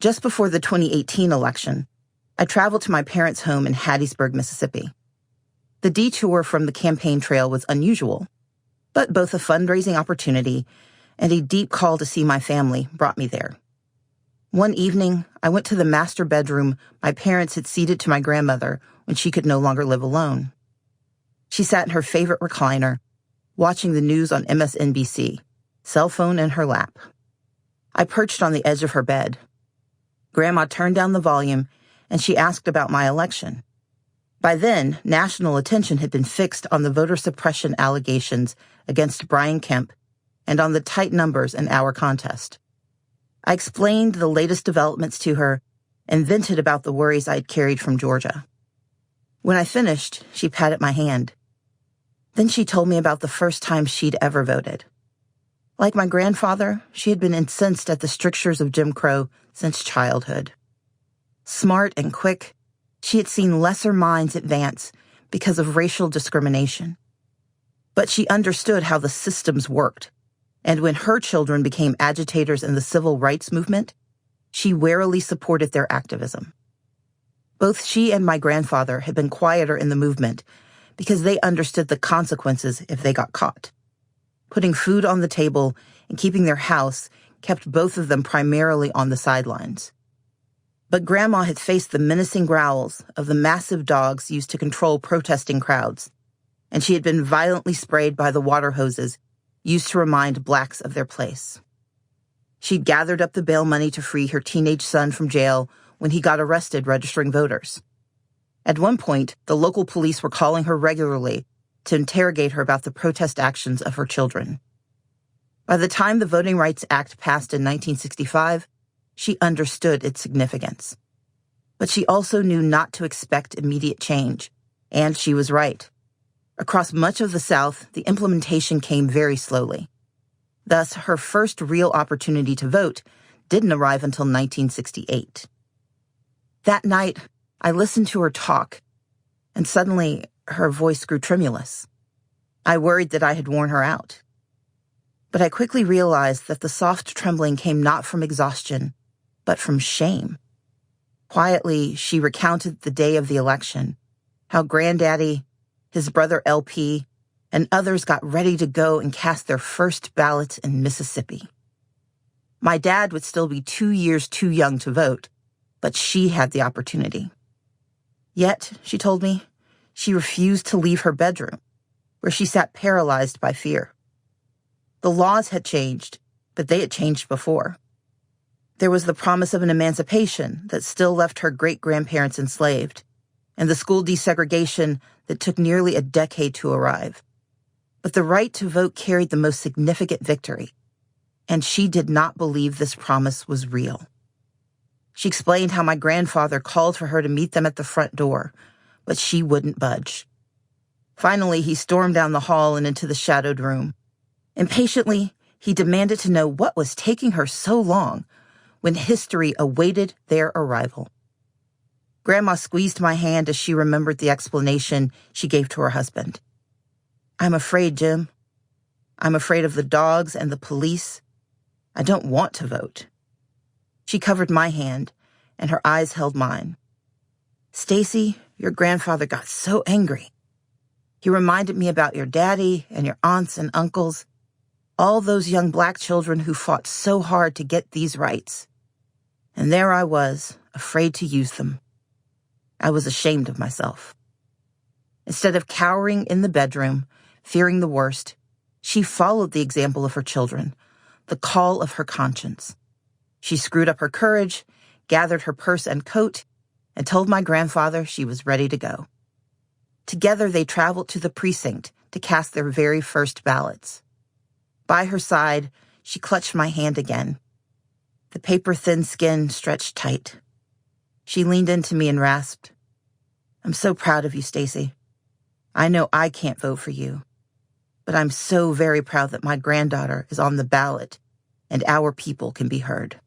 Just before the 2018 election, I traveled to my parents' home in Hattiesburg, Mississippi. The detour from the campaign trail was unusual, but both a fundraising opportunity and a deep call to see my family brought me there. One evening, I went to the master bedroom my parents had ceded to my grandmother when she could no longer live alone. She sat in her favorite recliner, watching the news on MSNBC, cell phone in her lap. I perched on the edge of her bed. Grandma turned down the volume, and she asked about my election. By then, national attention had been fixed on the voter suppression allegations against Brian Kemp and on the tight numbers in our contest. I explained the latest developments to her and vented about the worries I had carried from Georgia. When I finished, she patted my hand. Then she told me about the first time she'd ever voted. Like my grandfather, she had been incensed at the strictures of Jim Crow since childhood. Smart and quick, she had seen lesser minds advance because of racial discrimination. But she understood how the systems worked, and when her children became agitators in the civil rights movement, she warily supported their activism. Both she and my grandfather had been quieter in the movement because they understood the consequences if they got caught. Putting food on the table and keeping their house kept both of them primarily on the sidelines. But Grandma had faced the menacing growls of the massive dogs used to control protesting crowds, and she had been violently sprayed by the water hoses used to remind blacks of their place. She'd gathered up the bail money to free her teenage son from jail when he got arrested registering voters. At one point, the local police were calling her regularly to interrogate her about the protest actions of her children. By the time the Voting Rights Act passed in 1965, she understood its significance. But she also knew not to expect immediate change, and she was right. Across much of the South, the implementation came very slowly. Thus, her first real opportunity to vote didn't arrive until 1968. That night, I listened to her talk, and suddenly her voice grew tremulous. I worried that I had worn her out. But I quickly realized that the soft trembling came not from exhaustion, but from shame. Quietly, she recounted the day of the election, how Granddaddy, his brother LP, and others got ready to go and cast their first ballots in Mississippi. My dad would still be 2 years too young to vote, but she had the opportunity. Yet, she told me, she refused to leave her bedroom, where she sat paralyzed by fear. The laws had changed, but they had changed before. There was the promise of an emancipation that still left her great-grandparents enslaved, and the school desegregation that took nearly a decade to arrive. But the right to vote carried the most significant victory, and she did not believe this promise was real. She explained how my grandfather called for her to meet them at the front door, but she wouldn't budge. Finally, he stormed down the hall and into the shadowed room. Impatiently, he demanded to know what was taking her so long when history awaited their arrival. Grandma squeezed my hand as she remembered the explanation she gave to her husband. "I'm afraid, Jim. I'm afraid of the dogs and the police. I don't want to vote." She covered my hand, and her eyes held mine. "Stacey, your grandfather got so angry. He reminded me about your daddy and your aunts and uncles, all those young black children who fought so hard to get these rights. And there I was, afraid to use them. I was ashamed of myself." Instead of cowering in the bedroom, fearing the worst, she followed the example of her children, the call of her conscience. She screwed up her courage, gathered her purse and coat, and told my grandfather she was ready to go. Together they traveled to the precinct to cast their very first ballots. By her side, she clutched my hand again. The paper-thin skin stretched tight. She leaned into me and rasped, "I'm so proud of you, Stacey. I know I can't vote for you, but I'm so very proud that my granddaughter is on the ballot and our people can be heard."